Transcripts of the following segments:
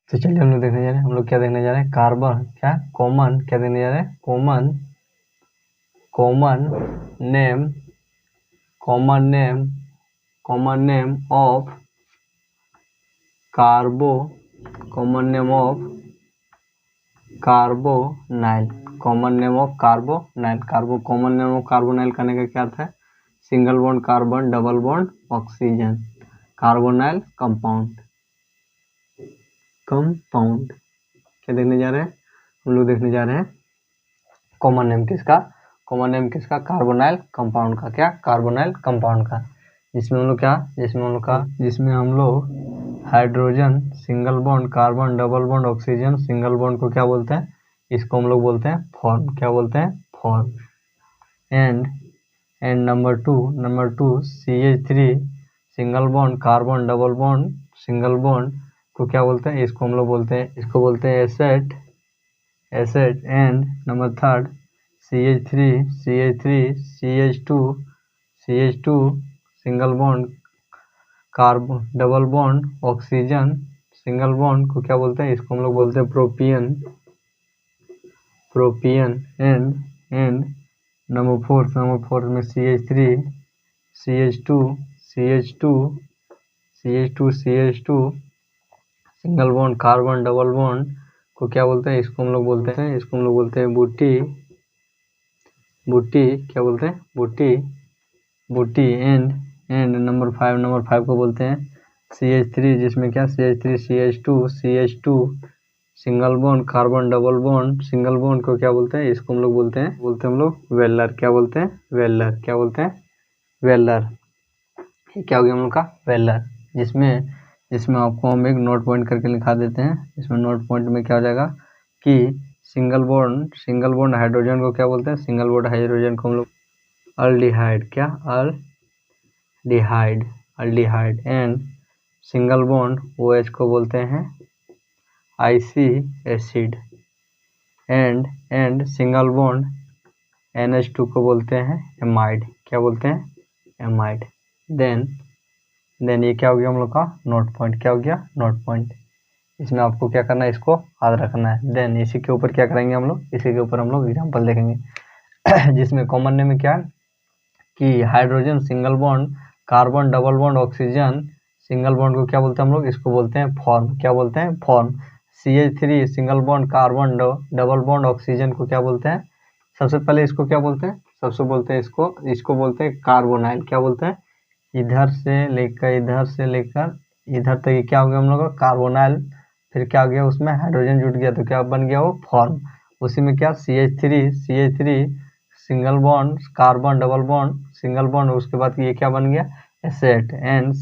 तो चलिए हम लोग देखने जा रहे हैं, हम लोग क्या देखने जा रहे हैं, कार्बन क्या कॉमन क्या देखने जा रहे हैं, common name of carbonyl. Common name of carbonyl करने का क्या अर्थ है, single bond carbon double bond oxygen, carbonyl compound क्या देखने जा रहे हैं, हम लोग देखने जा रहे हैं कॉमन नेम किसका, कार्बोनाइल कंपाउंड का, क्या कार्बोनाइल कंपाउंड का, जिसमें हम लोग hydrogen single bond carbon double bond oxygen single bond को क्या बोलते हैं, इसको हम लोग बोलते हैं फॉर्म, क्या बोलते हैं form. And number two CH3 single bond carbon double bond single bond को क्या बोलते हैं, इसको हम लोग बोलते हैं asset. And number third CH3 CH2 single bond carbon double bond oxygen single bond को क्या बोलते हैं, इसको हम लोग बोलते हैं प्रोपियन। एंड नंबर फोर्थ में CH2 single bond carbon double bond को क्या बोलते हैं, इसको हम लोग बोलते हैं बूटी क्या बोलते हैं बूटी। एंड नंबर फाइव को बोलते हैं CH3, जिसमें क्या CH2 single bond carbon double bond single bond को क्या बोलते हैं, इसको हम लोग बोलते हैं वेलर, क्या बोलते हैं वेलर। ये क्या हो गया हम लोग का वेलर, जिसमें आपको हम एक नोट पॉइंट करके लिखा देते हैं। इसमें नोट पॉइंट में क्या हो जाएगा कि सिंगल बॉन्ड हाइड्रोजन को क्या बोलते हैं, सिंगल बॉन्ड हाइड्रोजन को हम लोग अल्डिहाइड, क्या aldehyde. And single bond OH को बोलते हैं IC acid. And single bond NH2 को बोलते हैं एमाइड, क्या बोलते हैं एमाइड। देन ये क्या हो गया हम लोग का नोट पॉइंट, क्या हो गया नोट पॉइंट। इसमें आपको क्या करना है, इसको याद रखना है। देन इसी के ऊपर क्या करेंगे हम लोग, एग्जाम्पल देखेंगे जिसमें कॉमन नेम में क्या है कि hydrogen single bond carbon double bond oxygen single bond को क्या बोलते हैं हम लोग, इसको बोलते हैं फॉर्म, क्या बोलते हैं form. CH3 single bond carbon double bond oxygen को क्या बोलते हैं, सबसे पहले इसको क्या बोलते हैं, इसको बोलते हैं कार्बोनाइल, क्या बोलते हैं, इधर से लेकर इधर तक ये क्या हो गया हम लोग का कार्बोनाइल। फिर क्या हो गया, उसमें हाइड्रोजन जुट गया तो क्या बन गया वो फॉर्म। उसी में क्या CH3 single bond carbon double bond single bond, उसके बाद ये क्या बन गया asset. And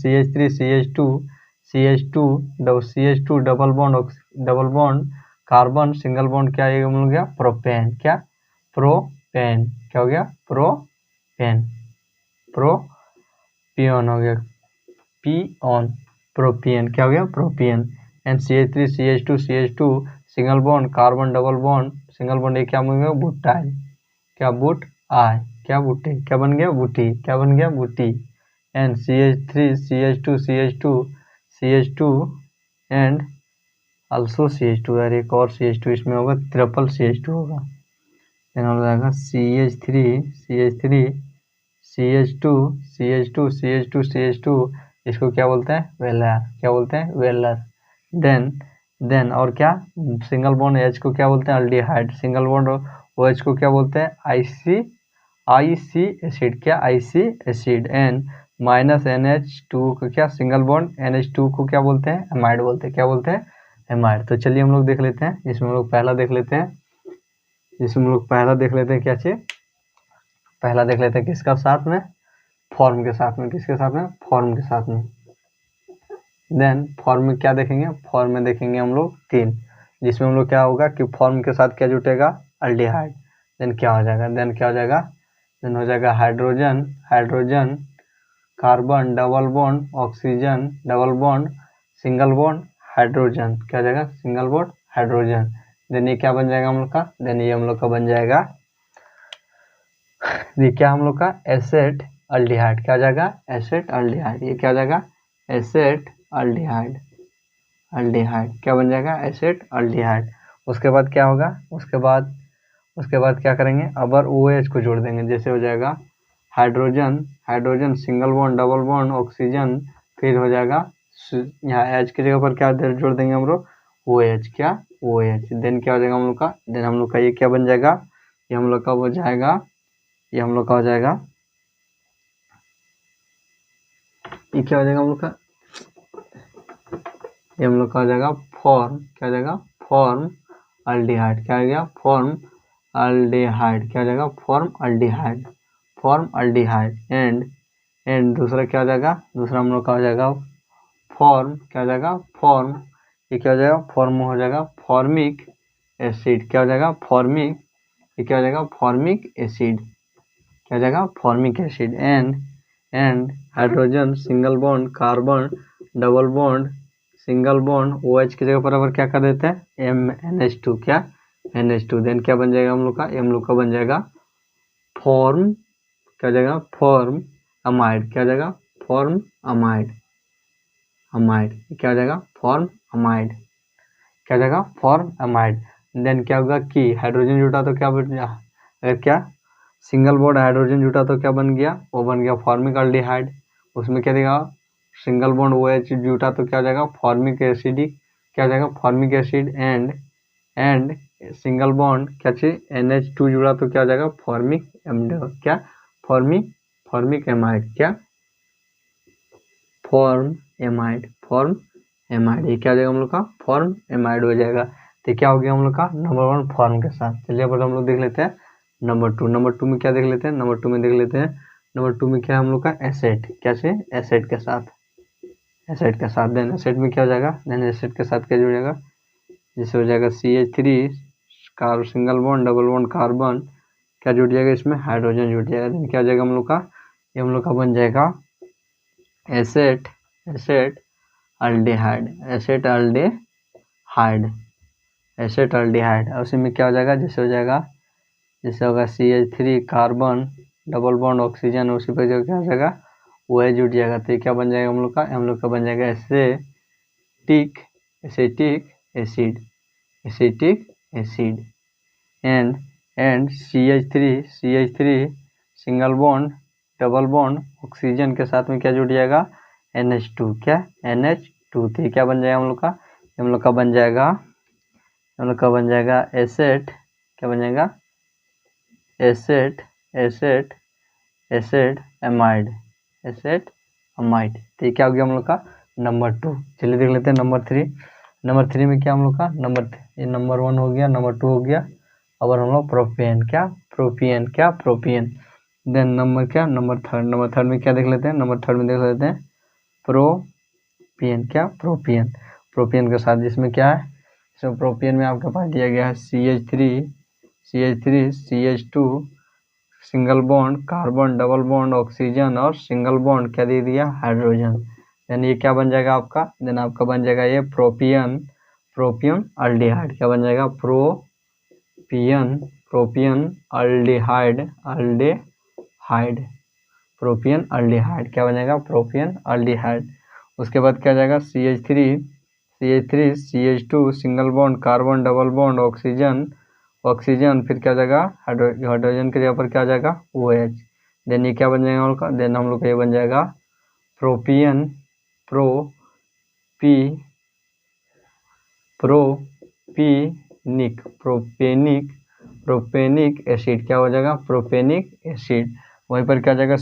CH2 double bond carbon single bond क्या ये मिल गया प्रोपेन, क्या हो गया प्रोपियन हो गया प्रोपियन, क्या हो गया propion. And CH2 single bond carbon double bond single bond ये क्या बन गया बुटाइल, क्या क्या बन गया बूटी। And CH2 and also CH2 यार एक और CH2 इसमें होगा, ट्रिपल CH2 होगा। देन हो जाएगा CH2 इसको क्या बोलते हैं वेलर, देन और क्या सिंगल बॉन्ड H को क्या बोलते हैं अल्डिहाइड, सिंगल बॉन्ड OH को क्या बोलते हैं आईसी एसिड, क्या IC acid. And minus NH2 को क्या सिंगल बॉन्ड NH2 को क्या बोलते हैं एमाइड बोलते हैं, क्या बोलते हैं एमाइड। तो चलिए हम लोग देख लेते हैं, इसमें हम लोग पहला देख लेते हैं क्या चीज, पहला देख लेते हैं किसका साथ में फॉर्म के साथ में, फॉर्म के साथ में। देन फॉर्म में क्या देखेंगे, फॉर्म में देखेंगे हम लोग 3, जिसमें हम लोग क्या होगा कि फॉर्म के साथ क्या जुटेगा अल्डिहाइड। देन क्या हो जाएगा देन हो जाएगा hydrogen carbon double bond oxygen double bond single bond hydrogen, क्या हो जाएगा सिंगल बॉन्ड हाइड्रोजन। देन ये क्या बन जाएगा हम लोग का, देन ये हम लोग का बन जाएगा ये क्या हम लोग का एसेट अल्डिहाइड, क्या हो जाएगा एसेट अल्डिहाइड। ये क्या हो जाएगा एसेट अल्डिहाइड। अल्डिहाइड, क्या बन जाएगा, एसिड अल्डिहाइड। उसके बाद क्या होगा, उसके बाद क्या करेंगे, अबर OH को जोड़ देंगे, जैसे हो जाएगा hydrogen single bond double bond oxygen, फिर हो जाएगा यहाँ H की जगह पर क्या जोड़ देंगे हम लोग, OH, क्या OH। देन क्या हो जाएगा हम लोग का, देन हम लोग का ये क्या बन जाएगा, ये हम लोग का हो जाएगा, ये हम लोग का हो जाएगा, ये क्या हो जाएगा हम लोग का, ये हम लोग का हो जाएगा फॉर्म, क्या हो जाएगा, फॉर्म अल्डिहाइड, क्या हो गया, फॉर्म अल्डिहाइड, क्या हो जाएगा, फॉर्म अल्डिहाइड। एंड दूसरा क्या हो जाएगा, दूसरा हम लोग का हो जाएगा फॉर्म, क्या हो जाएगा, फॉर्म, ये क्या हो जाएगा, फॉर्म हो जाएगा फॉर्मिक एसिड, क्या हो जाएगा, फॉर्मिक, ये क्या हो जाएगा, फॉर्मिक एसिड, क्या हो जाएगा, formic acid. And hydrogen single bond carbon double bond single bond OH की जगह पर अगर क्या कर देते हैं, NH2, क्या NH2। देन क्या बन जाएगा हम लोग का, हम लोग का बन जाएगा फॉर्म, क्या हो जाएगा, फॉर्म अमाइड, क्या हो जाएगा, फॉर्म अमाइड, क्या हो जाएगा, फॉर्म अमाइड, क्या हो जाएगा, फॉर्म अमाइड। देन क्या होगा कि हाइड्रोजन जुटा तो क्या बन गया, अगर क्या सिंगल बॉन्ड हाइड्रोजन जुटा तो क्या बन गया, वो बन गया फॉर्मिक अल्डिहाइड। उसमें क्या देगा, सिंगल बॉन्ड OH जुटा तो क्या हो जाएगा, फॉर्मिक एसिडिक, क्या हो जाएगा, formic acid. And single bond क्या चाहिए, NH2 जुड़ा तो क्या हो जाएगा, फॉर्मिक क्या फॉर्मिक एमाइड, क्या फॉर्म एमाइड, ये क्या हो जाएगा हम लोग का, फॉर्म एमाइड हो जाएगा। तो क्या हो गया हम लोग का, नंबर 1 फॉर्म के साथ। चलिए अब हम लोग देख लेते हैं नंबर टू में क्या देख लेते हैं, नंबर टू में क्या है हम लोग का, एसिड, क्या चाहिए, एसिड के साथ, देन एसिड में क्या हो जाएगा, देन एसिड के साथ क्या जुड़ जाएगा, जैसे हो जाएगा CH3 single bond double bond carbon, क्या जुड़ जाएगा, इसमें हाइड्रोजन जुड़ जाएगा। देन क्या हो जाएगा हम लोग का, ये हम लोग का बन जाएगा एसिड अल्डिहाइड। उसी में क्या हो जाएगा, जैसे होगा CH3 carbon double bond oxygen, उसी पर जो क्या हो जाएगा, OH जुट जाएगा। तो ये क्या बन जाएगा हम लोग का बन जाएगा acetic acid. And CH3 single bond double bond oxygen के साथ में क्या जुट जाएगा, NH2, क्या NH2। तो ये क्या बन जाएगा हम लोग का, बन जाएगा एसिड, क्या बन जाएगा, एसिड अमाइड। तो ये क्या हो गया हम लोग का, नंबर 2। चलिए देख लेते हैं नंबर थ्री में क्या हम लोग का, ये नंबर 1 हो गया, नंबर 2 हो गया। अब हम लोग प्रोपेन, प्रोपियन। देन नंबर थर्ड में क्या देख लेते हैं, प्रोपियन, प्रोपियन के साथ जिसमें क्या है, इसमें प्रोपियन में आपके पास दिया गया है CH3 CH2 single bond carbon double bond oxygen और सिंगल बॉन्ड क्या दे दिया, हाइड्रोजन। देन ये क्या बन जाएगा आपका, बन जाएगा ये प्रोपियन अल्डिहाइड, क्या बन जाएगा, प्रोपियन अल्डिहाइड, क्या बन जाएगा, प्रोपियन अल्डिहाइड। उसके बाद क्या जाएगा, CH3 CH2 single bond carbon double bond oxygen, फिर क्या जाएगा, हाइड्रोजन की जगह पर क्या जाएगा, OH। देन ये क्या बन जाएगा हम लोग का, हम लोग का ये बन जाएगा प्रोपियन प्रोपेनिक एसिड, क्या हो जाएगा, प्रोपेनिक एसिड। वहीं पर क्या जाएगा,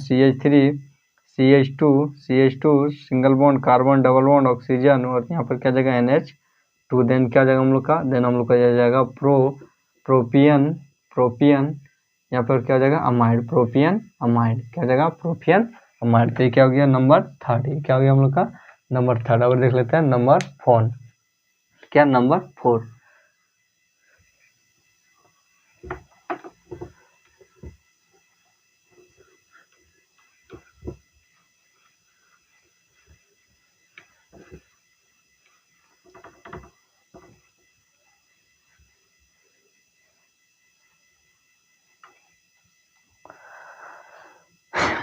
CH2 single bond carbon double bond oxygen और यहाँ पर क्या जाएगा, NH2। देन क्या जाएगा हम लोग का, जाएगा प्रोपियन यहाँ पर क्या हो जाएगा, अमाइड, प्रोपियन अमाइड, क्या जाएगा, प्रोपियन अमाइड। तो ये क्या हो गया, नंबर 3। ये क्या हो गया हम लोग का, नंबर 3। अब देख लेते हैं नंबर 4, क्या नंबर 4।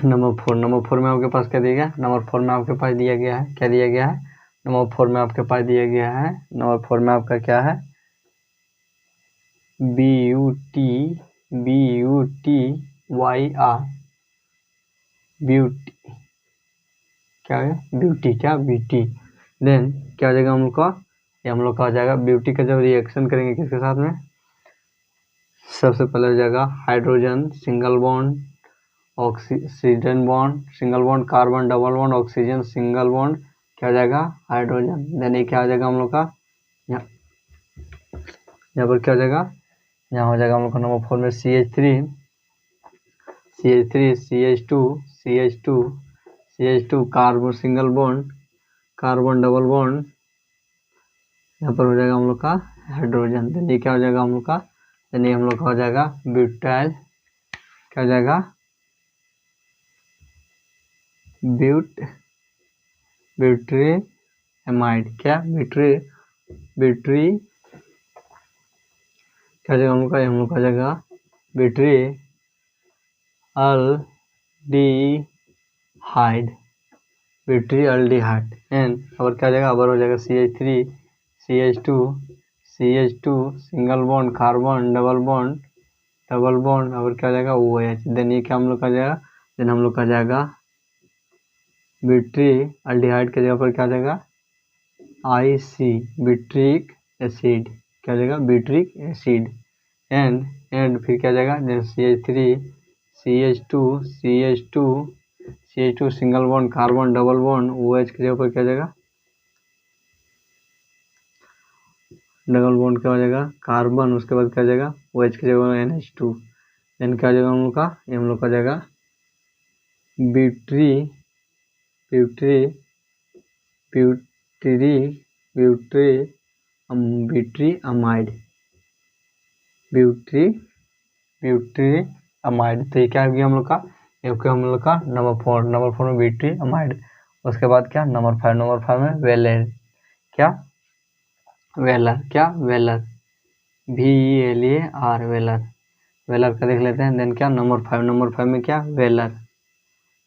नंबर 4 में आपके पास क्या दिया गया, नंबर 4 में आपके पास दिया गया है, क्या दिया गया है, नंबर 4 में आपके पास दिया गया है, नंबर 4 में आपका क्या है, BUTYR, ब्यूटी, क्या है ब्यूटी, क्या ब्यूटी। देन क्या हो जाएगा हम लोग का, ये हम लोग का हो जाएगा ब्यूटी का जब रिएक्शन करेंगे किसके साथ में, सबसे पहले हो जाएगा hydrogen single bond, oxygen bond single bond, carbon double bond, oxygen single bond, क्या हो जाएगा हाइड्रोजन। देन ये क्या हो जाएगा हम लोग का, यहाँ पर क्या हो जाएगा, यहाँ हो जाएगा हम लोग का नंबर 4 में CH3 CH2 carbon single bond, carbon double bond, यहाँ पर हो जाएगा हम लोग का हाइड्रोजन। देन ये क्या हो जाएगा हम लोग का, देन ये हम लोग का हो जाएगा ब्यूटाइल, क्या हो जाएगा ब्यूटरी एमाइड, क्या ब्यूटरी क्या हो जाएगा हम लोग का, हम लोग का हो जाएगा ब्यूटरी अल्डिहाइड, ब्यूटरी अल्डिहाइड। एंड और क्या हो जाएगा, अब हो जाएगा CH3 CH2 single bond, carbon double bond, और क्या हो जाएगा OH। देन ये क्या हम लोग का जाएगा, देन हम लोग का जाएगा ब्यूटरी अल्डिहाइड के जगह पर क्या हो जाएगा IC, ब्यूट्रिक एसिड, क्या हो जाएगा ब्यूट्रिक एसिड। एंड फिर क्या हो जाएगा, then CH2 single bond, carbon double bond, OH के जगह पर क्या हो जाएगा डबल बॉन्ड, क्या हो जाएगा कार्बन, उसके बाद क्या हो जाएगा OH की जगह NH2। देन क्या हो जाएगा हम लोग का, ये हम लोग का जाएगा ब्यूटरी अमाइड, ब्यूटरी अमाइड। तो ये क्या हो गया हम लोग का, ये हम लोग का नंबर 4 में ब्यूटरी अमाइड। उसके बाद क्या नंबर 5 में वेलर, क्या वेलर, VELAR वेलर का देख लेते हैं। देन क्या नंबर 5 में क्या वेलर।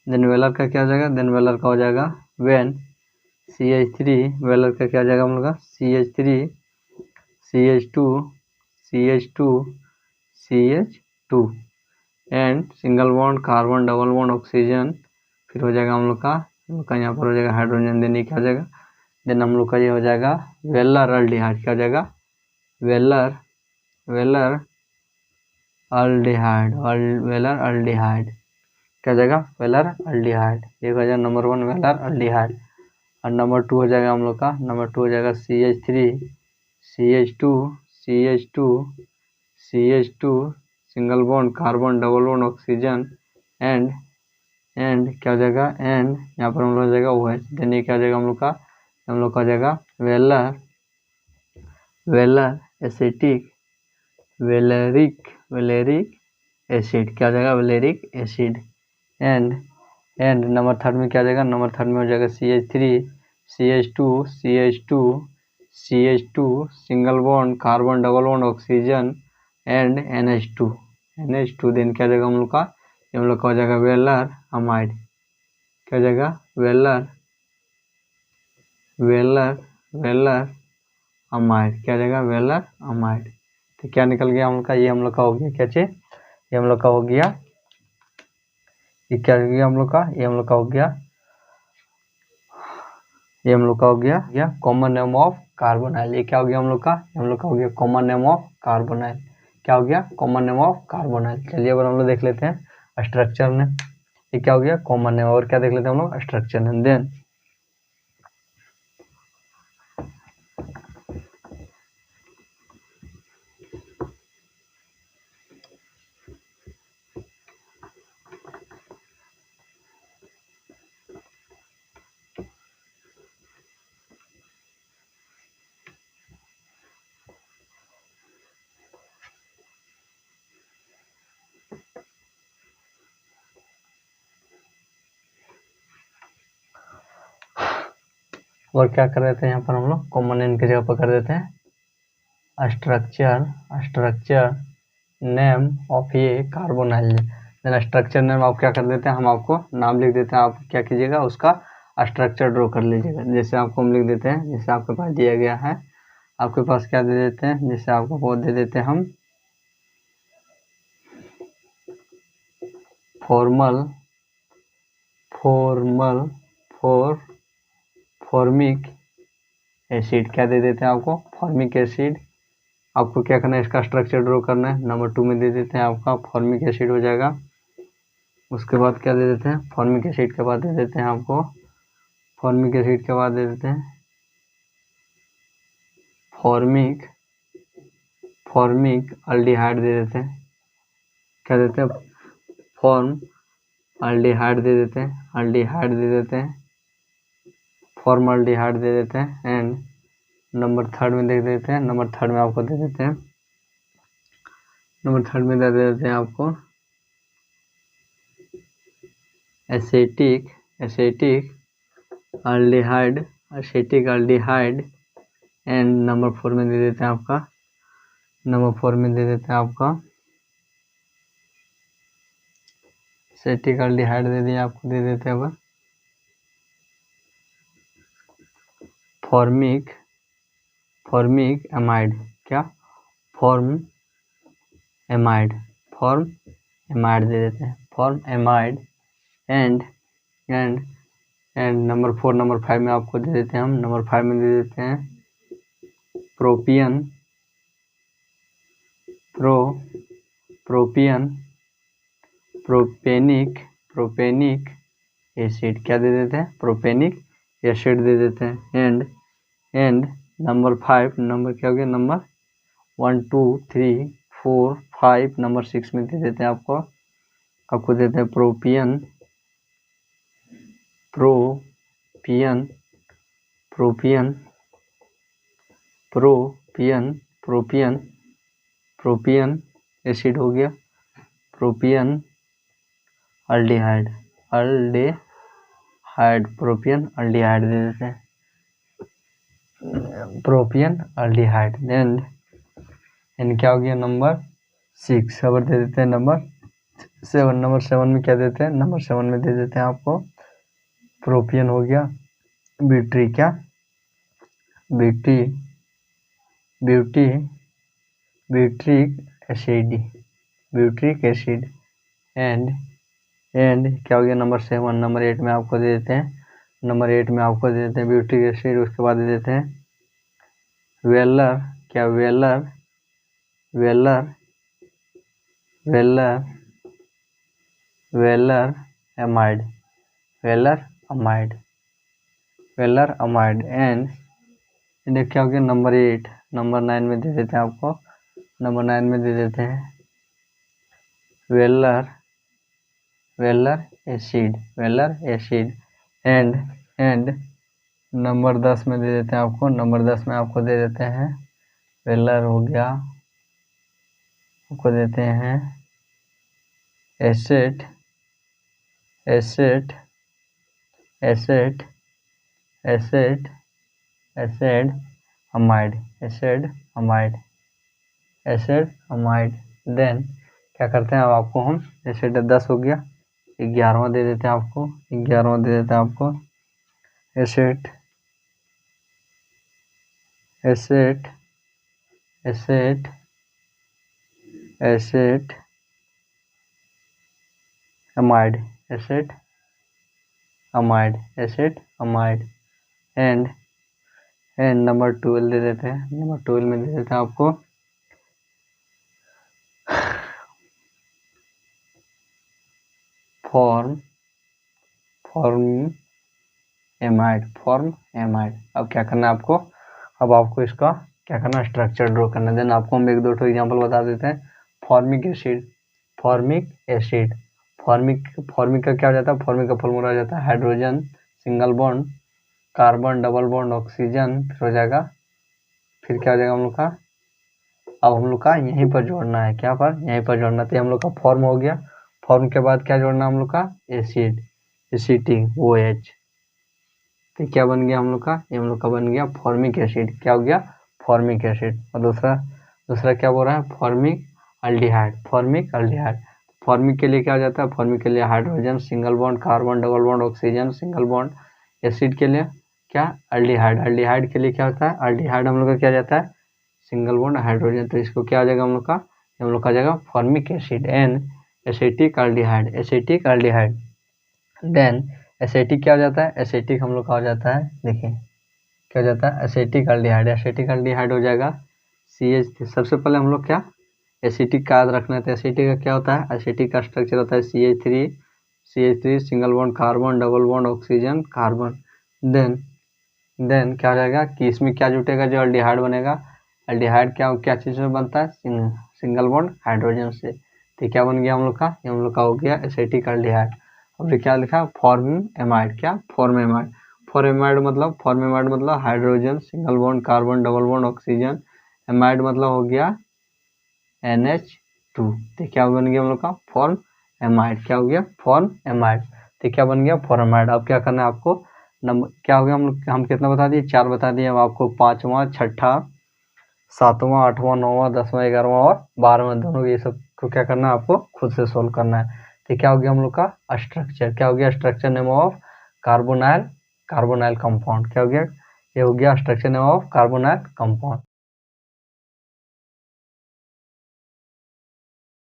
देन वेलर का क्या हो जाएगा, देन वेलर का हो जाएगा वेन CH3, वेलर का क्या हो जाएगा हम लोग का CH3 CH2 and single bond, carbon double bond, oxygen, फिर हो जाएगा हम लोग का यहाँ पर हो जाएगा हाइड्रोजन। देन ये क्या हो जाएगा, देन हम लोग का ये हो जाएगा वेलर अल्डिहाइड, क्या हो जाएगा वेलर अल्डिहाइड, क्या हो जाएगा वेलर अल्डिहाइड। ये हो जाएगा नंबर 1 वेलर अल्डिहाइड। और नंबर 2 हो जाएगा हम लोग का, नंबर 2 हो जाएगा CH2 single bond, carbon double bond, oxygen, and क्या हो जाएगा, एंड यहाँ पर हम लोग हो जाएगा OH। देन ये क्या हो जाएगा हम लोग का, हो जाएगा वेलर एसिटिक, वेलेरिक एसिड, क्या हो जाएगा वेलेरिक एसिड। एंड नंबर 3 में क्या हो जाएगा, नंबर 3 में हो जाएगा CH2 single bond, carbon double bond, oxygen, and NH2। Then क्या हो जाएगा हम लोग का, हम लोग का हो जाएगा वेलर अमाइड, क्या हो जाएगा वेलर अमाइड, क्या हो जाएगा वेलर अमाइड। तो क्या निकल गया हम लोग का, ये हम लोग का हो गया क्या चीज, ये हम लोग का हो गया, ये क्या हो गया हम लोग का, ये हम लोग का हो गया, ये हम लोग का हो गया कॉमन नेम ऑफ कार्बोनाइल। ये क्या हो गया हम लोग का, हम लोग का हो गया कॉमन नेम ऑफ कार्बोनाइल, क्या हो गया कॉमन नेम ऑफ कार्बोनाइल। चलिए अब हम लोग देख लेते हैं स्ट्रक्चर में, ये क्या हो गया कॉमन नेम, और क्या देख लेते हैं हम लोग स्ट्रक्चर में। देन और क्या कर देते हैं यहाँ पर हम लोग कॉमन नेम की जगह पर कर देते हैं स्ट्रक्चर नेम ऑफ ये कार्बोनाइल। देन स्ट्रक्चर नेम आप क्या कर देते हैं, हम आपको नाम लिख देते हैं, आप क्या कीजिएगा उसका स्ट्रक्चर ड्रॉ कर लीजिएगा। जैसे आपको हम लिख देते हैं, जैसे आपके पास दिया गया है, आपके पास क्या दे देते हैं, जैसे आपको वो दे देते हैं हम फॉर्मिक एसिड, क्या दे देते हैं आपको, फॉर्मिक एसिड। आपको क्या करना है, इसका स्ट्रक्चर ड्रॉ करना है। नंबर 2 में दे देते हैं आपका फॉर्मिक एसिड हो जाएगा। उसके बाद क्या दे देते हैं, फॉर्मिक एसिड के बाद दे देते हैं आपको, फॉर्मिक एसिड के बाद दे देते हैं फॉर्मिक अल्डिहाइड दे देते हैं। क्या देते हैं, फॉर्म अल्डिहाइड दे देते हैं, अल्डिहाइड दे देते हैं, फॉर्मल्डिहाइड दे देते हैं। एंड नंबर 3 में देख देते हैं, नंबर 3 में आपको दे देते हैं, नंबर 3 में दे देते हैं आपको एसेटिक अल्डिहाइड। एंड नंबर 4 में दे देते हैं आपका, नंबर 4 में दे देते हैं आपका एसेटिक अल्डिहाइड दे दिए आपको, दे देते हैं अब फॉर्मिक एमाइड, क्या, फॉर्म एमाइड दे देते हैं, form amide. And number 4, number 5 में आपको दे देते हैं हम, नंबर 5 में दे देते हैं प्रोपेनिक एसिड, क्या दे देते हैं, प्रोपेनिक एसिड दे देते हैं। एंड नंबर 5, नंबर क्या हो गया, नंबर 1 2 3 4 5, नंबर 6 में दे देते हैं आपको देते हैं प्रोपियन एसिड हो गया, प्रोपियन अल्डिहाइड प्रोपियन अल्डिहाइड दे देते हैं, प्रोपियन अल्डिहाइड। देन क्या हो गया, नंबर 6 अब दे देते हैं नंबर 7। नंबर 7 में क्या देते हैं, नंबर 7 में दे देते हैं आपको प्रोपियन हो गया, ब्यूट्रिक एसिड। एंड क्या हो गया, नंबर 7। नंबर 8 में आपको दे देते हैं, नंबर 8 में आपको दे देते हैं ब्यूट्रिक एसिड। उसके बाद दे देते हैं वेलर, क्या, वेलर अमाइड। एंड क्या हो गया, नंबर 8। नंबर 9 में दे देते हैं आपको, नंबर 9 में दे देते हैं वेलर एसिड। एंड नंबर 10 में दे देते हैं आपको, नंबर 10 में आपको दे देते हैं वेलर हो गया, आपको देते हैं एसिड अमाइड। देन क्या करते हैं, अब आपको हम एसिड 10 हो गया, 11वां दे देते हैं आपको, 11वां दे देते हैं आपको एसिड अमाइड। एंड नंबर 12 दे देते हैं, नंबर 12 में दे देते हैं आपको फॉर्म एमाइड। अब क्या करना है आपको, अब आपको इसका क्या करना है, स्ट्रक्चर ड्रॉ करना है। देन आपको हम 1 2 एग्जांपल बता देते हैं। फॉर्मिक एसिड, फॉर्मिक का क्या हो जाता है, फॉर्मिक का फॉर्मूला हो जाता है hydrogen single bond, carbon double bond, oxygen, फिर हो जाएगा, फिर क्या हो जाएगा हम लोग का, अब हम लोग का यहीं पर जोड़ना है, क्या पर, यहीं पर जोड़ना। तो हम लोग का फॉर्म हो गया, फॉर्म के बाद क्या जोड़ना हम लोग का, एसिड, एसिटिंग OH। तो क्या बन गया हम लोग का, ये हम लोग का बन गया फॉर्मिक एसिड। क्या हो गया, फॉर्मिक एसिड। और दूसरा क्या बोल रहा है, फॉर्मिक अल्डिहाइड। फॉर्मिक के लिए क्या हो जाता है, फॉर्मिक के लिए hydrogen single bond, carbon double bond, oxygen single bond, acid के लिए क्या, अल्डिहाइड, अल्डिहाइड के लिए क्या होता है, अल्डिहाइड हम लोग का क्या जाता है, सिंगल बॉन्ड हाइड्रोजन, तो इसको क्या आ जाएगा हम लोग का, हम लोग का आ जाएगा formic acid, an acetic aldehyde, acetic aldehyde. Then acetic क्या हो जाता है, एसिटिक हम लोग का हो जाता है, देखिए क्या हो जाता है, एसिटिक अल्डिहाइड, एसिटिक अल्डिहाइड हो जाएगा CH3। सबसे पहले हम लोग क्या एसिटिक का याद रखना है, तो एसिटिक का क्या होता है, एसिटिक का स्ट्रक्चर होता है CH3 single bond carbon, double bond oxygen carbon. Then क्या हो जाएगा कि इसमें क्या जुटेगा, जो अल्डिहाइड बनेगा, अल्डिहाइड क्या चीज़ में बनता है, सिंगल बॉन्ड हाइड्रोजन से। तो क्या बन गया हम लोग का, हम लोग का हो गया एसिटिक अल्डिहाइड। अब क्या लिखा, फॉर्म एमाइड, क्या फॉर्म एमाइड, फॉर्मेमाइड मतलब hydrogen, single bond carbon, double bond oxygen, amide मतलब हो गया NH2। तो क्या बन गया हम लोग का, फॉर्म एमाइड, क्या हो गया, फॉर्म एमाइड। तो क्या बन गया, फॉर्मेमाइड। अब क्या करना है आपको, नंबर क्या हो गया, हम कितना बता दिए, 4 बता दिए। अब आपको 5वां, 6ठा, 7वां, 8वां, 9वां, 10वां, 11वां और 12वां दोनों ये सब को क्या करना है, आपको खुद से सोल्व करना है। तो क्या हो गया हम लोग का स्ट्रक्चर, क्या हो गया, structure name of carbonyl compound, क्या हो गया, ये हो गया structure name of carbonyl compound.